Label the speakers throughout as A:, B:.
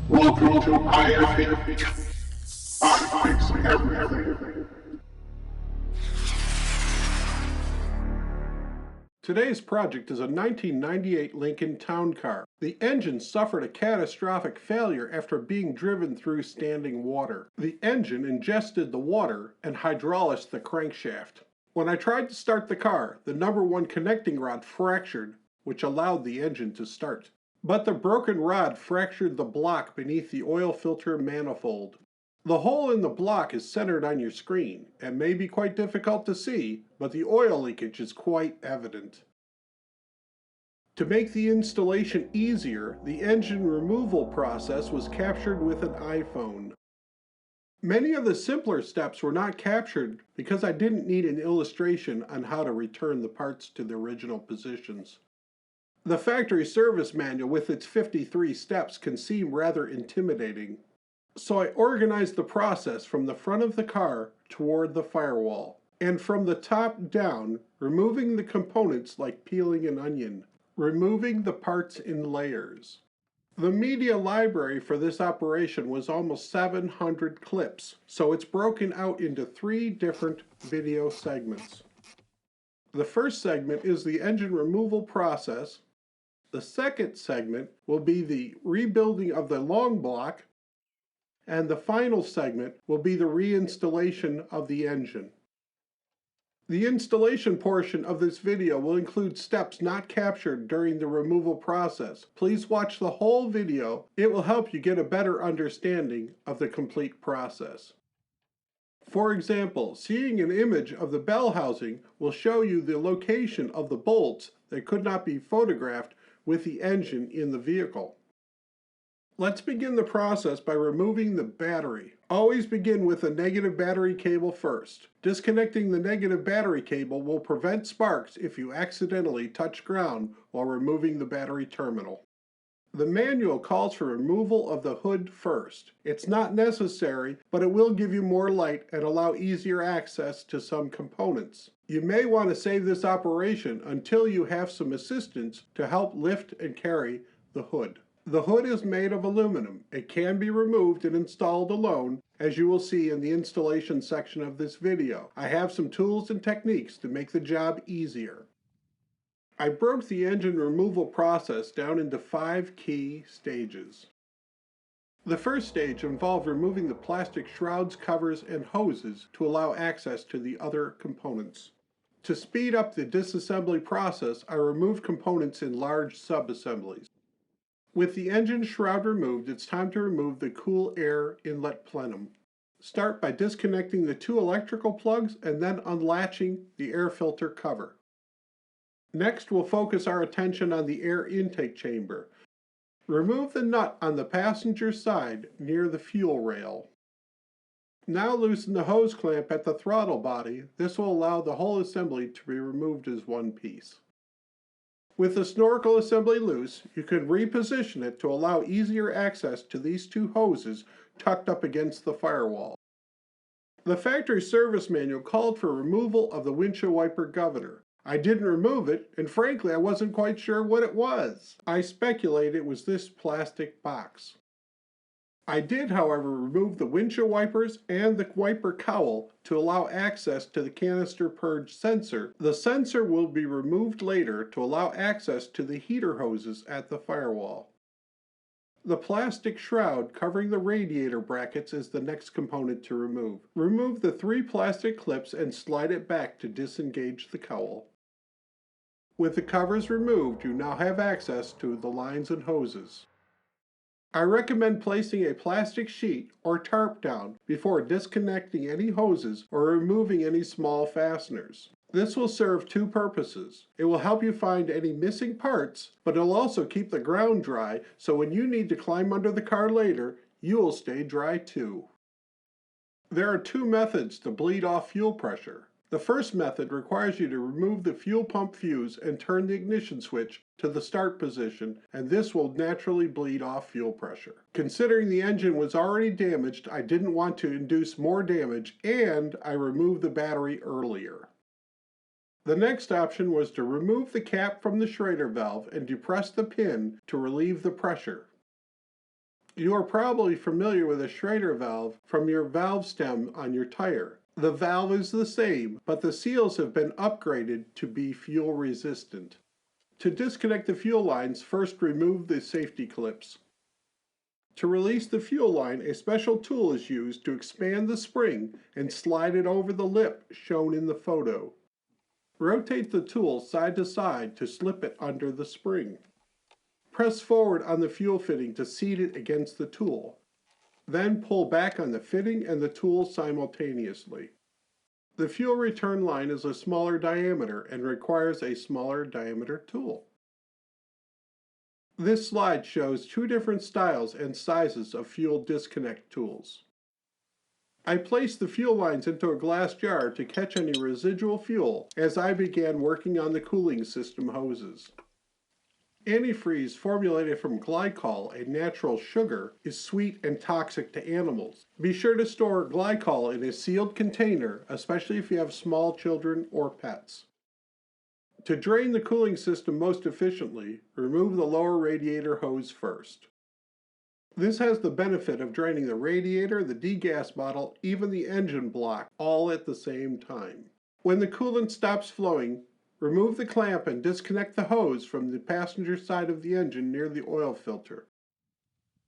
A: Welcome to IFE. I fix everything.
B: Today's project is a 1998 Lincoln Towncar. The engine suffered a catastrophic failure after being driven through standing water. The engine ingested the water and hydrauliced the crankshaft. When I tried to start the car, the number 1 connecting rod fractured, which allowed the engine to start. But the broken rod fractured the block beneath the oil filter manifold. The hole in the block is centered on your screen and may be quite difficult to see, but the oil leakage is quite evident. To make the installation easier, the engine removal process was captured with an iPhone. Many of the simpler steps were not captured because I didn't need an illustration on how to return the parts to their original positions. The factory service manual with its 53 steps can seem rather intimidating. So I organized the process from the front of the car toward the firewall, and from the top down, removing the components like peeling an onion, removing the parts in layers. The media library for this operation was almost 700 clips, so it's broken out into 3 different video segments. The first segment is the engine removal process. The second segment will be the rebuilding of the long block, and the final segment will be the reinstallation of the engine. The installation portion of this video will include steps not captured during the removal process. Please watch the whole video. It will help you get a better understanding of the complete process. For example, seeing an image of the bell housing will show you the location of the bolts that could not be photographed with the engine in the vehicle. Let's begin the process by removing the battery. Always begin with the negative battery cable first. Disconnecting the negative battery cable will prevent sparks if you accidentally touch ground while removing the battery terminal. The manual calls for removal of the hood first. It's not necessary, but it will give you more light and allow easier access to some components. You may want to save this operation until you have some assistance to help lift and carry the hood. The hood is made of aluminum. It can be removed and installed alone, as you will see in the installation section of this video. I have some tools and techniques to make the job easier. I broke the engine removal process down into 5 key stages. The first stage involved removing the plastic shrouds, covers, and hoses to allow access to the other components. To speed up the disassembly process, I removed components in large sub-assemblies. With the engine shroud removed, it's time to remove the cool air inlet plenum. Start by disconnecting the 2 electrical plugs and then unlatching the air filter cover. Next, we'll focus our attention on the air intake chamber. Remove the nut on the passenger side near the fuel rail. Now loosen the hose clamp at the throttle body. This will allow the whole assembly to be removed as one piece. With the snorkel assembly loose, you can reposition it to allow easier access to these 2 hoses tucked up against the firewall. The factory service manual called for removal of the windshield wiper governor. I didn't remove it, and frankly I wasn't quite sure what it was. I speculate it was this plastic box. I did, however, remove the windshield wipers and the wiper cowl to allow access to the canister purge sensor. The sensor will be removed later to allow access to the heater hoses at the firewall. The plastic shroud covering the radiator brackets is the next component to remove. Remove the 3 plastic clips and slide it back to disengage the cowl. With the covers removed, you now have access to the lines and hoses. I recommend placing a plastic sheet or tarp down before disconnecting any hoses or removing any small fasteners. This will serve 2 purposes. It will help you find any missing parts, but it'll also keep the ground dry, so when you need to climb under the car later, you will stay dry too. There are 2 methods to bleed off fuel pressure. The first method requires you to remove the fuel pump fuse and turn the ignition switch to the start position, and this will naturally bleed off fuel pressure. Considering the engine was already damaged, I didn't want to induce more damage, and I removed the battery earlier. The next option was to remove the cap from the Schrader valve and depress the pin to relieve the pressure. You are probably familiar with a Schrader valve from your valve stem on your tire. The valve is the same, but the seals have been upgraded to be fuel resistant. To disconnect the fuel lines, first remove the safety clips. To release the fuel line, a special tool is used to expand the spring and slide it over the lip shown in the photo. Rotate the tool side to side to slip it under the spring. Press forward on the fuel fitting to seat it against the tool. Then pull back on the fitting and the tool simultaneously. The fuel return line is a smaller diameter and requires a smaller diameter tool. This slide shows two different styles and sizes of fuel disconnect tools. I placed the fuel lines into a glass jar to catch any residual fuel as I began working on the cooling system hoses. Antifreeze formulated from glycol, a natural sugar, is sweet and toxic to animals. Be sure to store glycol in a sealed container, especially if you have small children or pets. To drain the cooling system most efficiently, remove the lower radiator hose first. This has the benefit of draining the radiator, the degas bottle, even the engine block, all at the same time. When the coolant stops flowing, remove the clamp and disconnect the hose from the passenger side of the engine near the oil filter.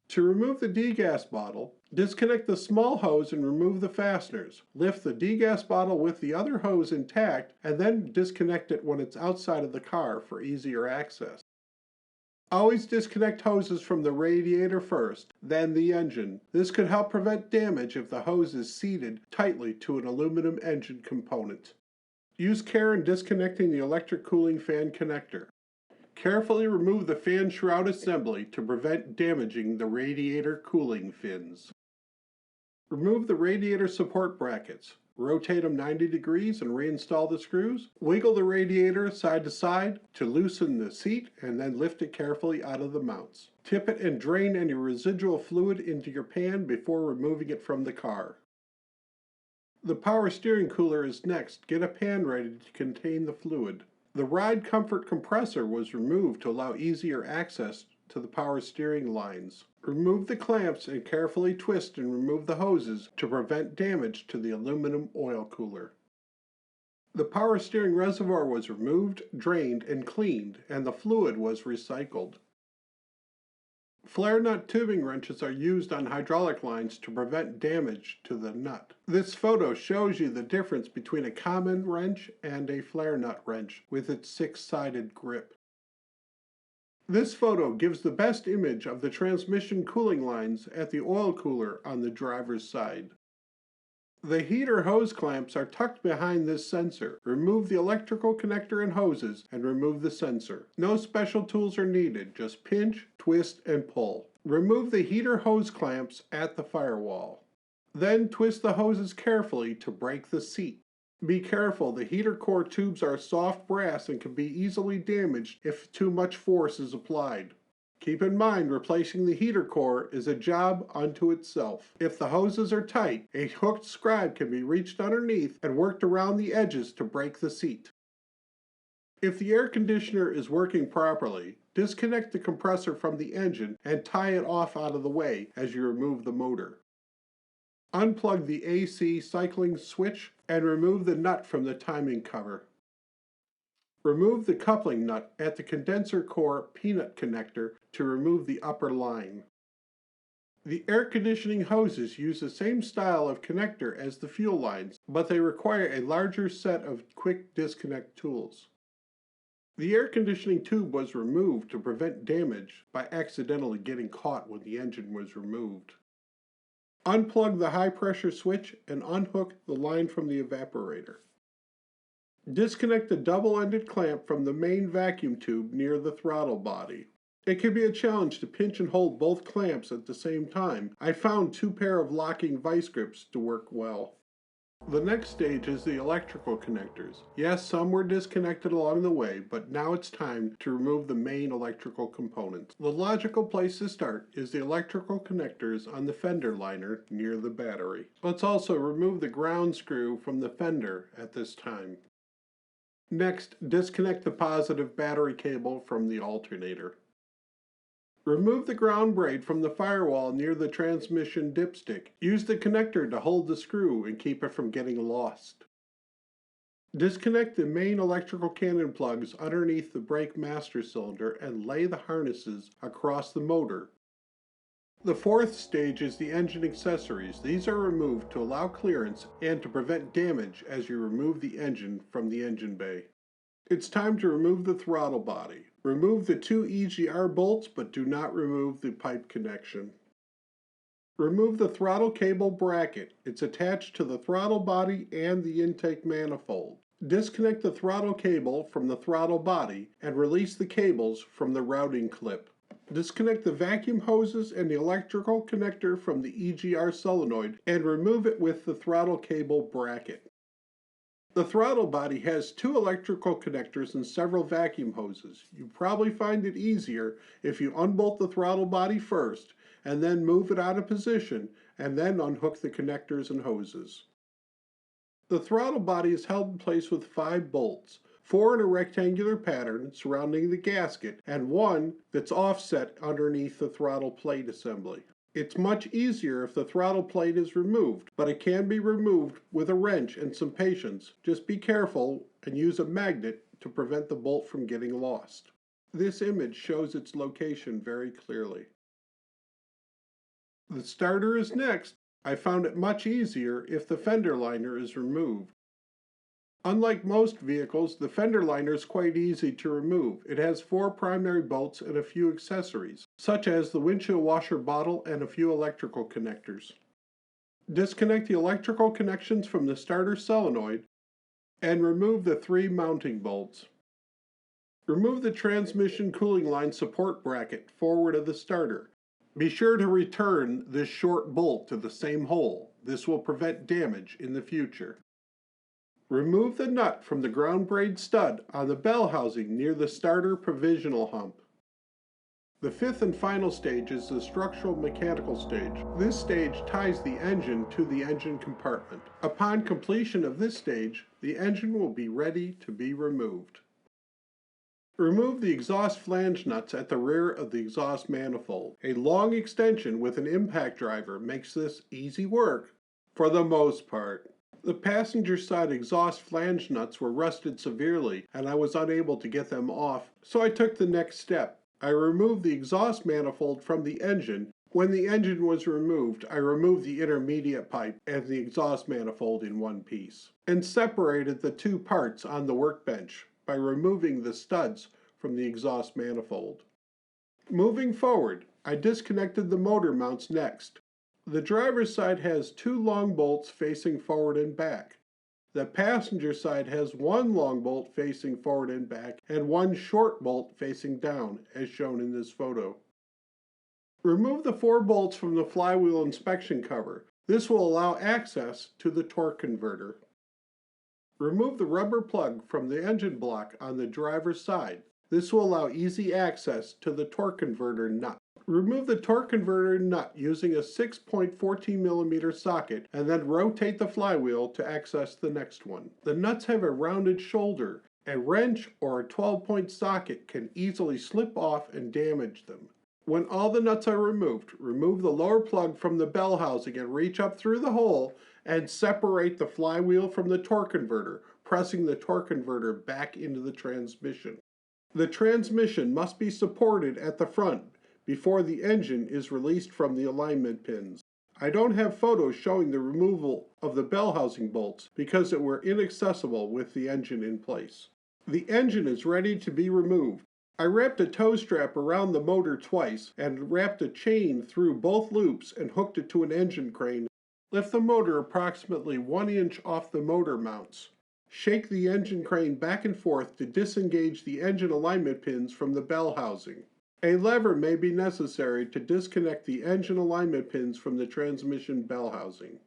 B: To remove the degas bottle, disconnect the small hose and remove the fasteners. Lift the degas bottle with the other hose intact and then disconnect it when it's outside of the car for easier access. Always disconnect hoses from the radiator first, then the engine. This could help prevent damage if the hose is seated tightly to an aluminum engine component. Use care in disconnecting the electric cooling fan connector. Carefully remove the fan shroud assembly to prevent damaging the radiator cooling fins. Remove the radiator support brackets. Rotate them 90 degrees and reinstall the screws. Wiggle the radiator side to side to loosen the seat and then lift it carefully out of the mounts. Tip it and drain any residual fluid into your pan before removing it from the car. The power steering cooler is next. Get a pan ready to contain the fluid. The ride comfort compressor was removed to allow easier access to the power steering lines. Remove the clamps and carefully twist and remove the hoses to prevent damage to the aluminum oil cooler. The power steering reservoir was removed, drained, and cleaned, and the fluid was recycled. Flare nut tubing wrenches are used on hydraulic lines to prevent damage to the nut. This photo shows you the difference between a common wrench and a flare nut wrench with its six-sided grip. This photo gives the best image of the transmission cooling lines at the oil cooler on the driver's side. The heater hose clamps are tucked behind this sensor. Remove the electrical connector and hoses and remove the sensor. No special tools are needed, just pinch, twist, and pull. Remove the heater hose clamps at the firewall. Then twist the hoses carefully to break the seat. Be careful, the heater core tubes are soft brass and can be easily damaged if too much force is applied. Keep in mind, replacing the heater core is a job unto itself. If the hoses are tight, a hooked scribe can be reached underneath and worked around the edges to break the seat. If the air conditioner is working properly, disconnect the compressor from the engine and tie it off out of the way as you remove the motor. Unplug the AC cycling switch and remove the nut from the timing cover. Remove the coupling nut at the condenser core peanut connector to remove the upper line. The air conditioning hoses use the same style of connector as the fuel lines, but they require a larger set of quick disconnect tools. The air conditioning tube was removed to prevent damage by accidentally getting caught when the engine was removed. Unplug the high pressure switch and unhook the line from the evaporator. Disconnect the double-ended clamp from the main vacuum tube near the throttle body. It can be a challenge to pinch and hold both clamps at the same time. I found two pair of locking vice grips to work well. The next stage is the electrical connectors. Yes, some were disconnected along the way, but now it's time to remove the main electrical components. The logical place to start is the electrical connectors on the fender liner near the battery. Let's also remove the ground screw from the fender at this time. Next, disconnect the positive battery cable from the alternator. Remove the ground braid from the firewall near the transmission dipstick. Use the connector to hold the screw and keep it from getting lost. Disconnect the main electrical cannon plugs underneath the brake master cylinder and lay the harnesses across the motor. The fourth stage is the engine accessories. These are removed to allow clearance and to prevent damage as you remove the engine from the engine bay. It's time to remove the throttle body. Remove the two EGR bolts, but do not remove the pipe connection. Remove the throttle cable bracket. It's attached to the throttle body and the intake manifold. Disconnect the throttle cable from the throttle body and release the cables from the routing clip. Disconnect the vacuum hoses and the electrical connector from the EGR solenoid and remove it with the throttle cable bracket. The throttle body has two electrical connectors and several vacuum hoses. You probably find it easier if you unbolt the throttle body first and then move it out of position and then unhook the connectors and hoses. The throttle body is held in place with 5 bolts, 4 in a rectangular pattern surrounding the gasket and 1 that's offset underneath the throttle plate assembly. It's much easier if the throttle plate is removed, but it can be removed with a wrench and some patience. Just be careful and use a magnet to prevent the bolt from getting lost. This image shows its location very clearly. The starter is next. I found it much easier if the fender liner is removed. Unlike most vehicles, the fender liner is quite easy to remove. It has 4 primary bolts and a few accessories, such as the windshield washer bottle and a few electrical connectors. Disconnect the electrical connections from the starter solenoid and remove the 3 mounting bolts. Remove the transmission cooling line support bracket forward of the starter. Be sure to return this short bolt to the same hole. This will prevent damage in the future. Remove the nut from the ground braid stud on the bell housing near the starter provisional hump. The 5th and final stage is the structural mechanical stage. This stage ties the engine to the engine compartment. Upon completion of this stage, the engine will be ready to be removed. Remove the exhaust flange nuts at the rear of the exhaust manifold. A long extension with an impact driver makes this easy work for the most part. The passenger side exhaust flange nuts were rusted severely and I was unable to get them off, so I took the next step. I removed the exhaust manifold from the engine. When the engine was removed, I removed the intermediate pipe and the exhaust manifold in one piece, and separated the 2 parts on the workbench by removing the studs from the exhaust manifold. Moving forward, I disconnected the motor mounts next. The driver's side has 2 long bolts facing forward and back. The passenger side has 1 long bolt facing forward and back and 1 short bolt facing down, as shown in this photo. Remove the 4 bolts from the flywheel inspection cover. This will allow access to the torque converter. Remove the rubber plug from the engine block on the driver's side. This will allow easy access to the torque converter nut. Remove the torque converter nut using a 6.14mm socket and then rotate the flywheel to access the next one. The nuts have a rounded shoulder. A wrench or a 12-point socket can easily slip off and damage them. When all the nuts are removed, remove the lower plug from the bell housing and reach up through the hole and separate the flywheel from the torque converter, pressing the torque converter back into the transmission. The transmission must be supported at the front before the engine is released from the alignment pins. I don't have photos showing the removal of the bell housing bolts because it were inaccessible with the engine in place. The engine is ready to be removed. I wrapped a tow strap around the motor twice and wrapped a chain through both loops and hooked it to an engine crane. Lift the motor approximately 1 inch off the motor mounts. Shake the engine crane back and forth to disengage the engine alignment pins from the bell housing. A lever may be necessary to disconnect the engine alignment pins from the transmission bell housing.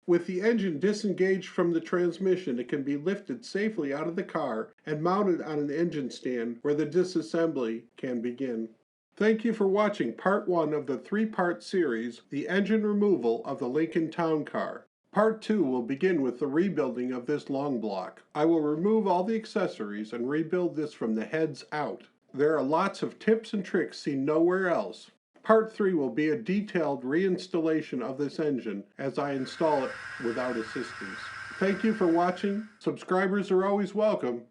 B: With the engine disengaged from the transmission, it can be lifted safely out of the car and mounted on an engine stand where the disassembly can begin. Thank you for watching part 1 of the 3-part series, The Engine Removal of the Lincoln Towncar. Part 2 will begin with the rebuilding of this long block. I will remove all the accessories and rebuild this from the heads out. There are lots of tips and tricks seen nowhere else. Part 3 will be a detailed reinstallation of this engine as I install it without assistance. Thank you for watching. Subscribers are always welcome.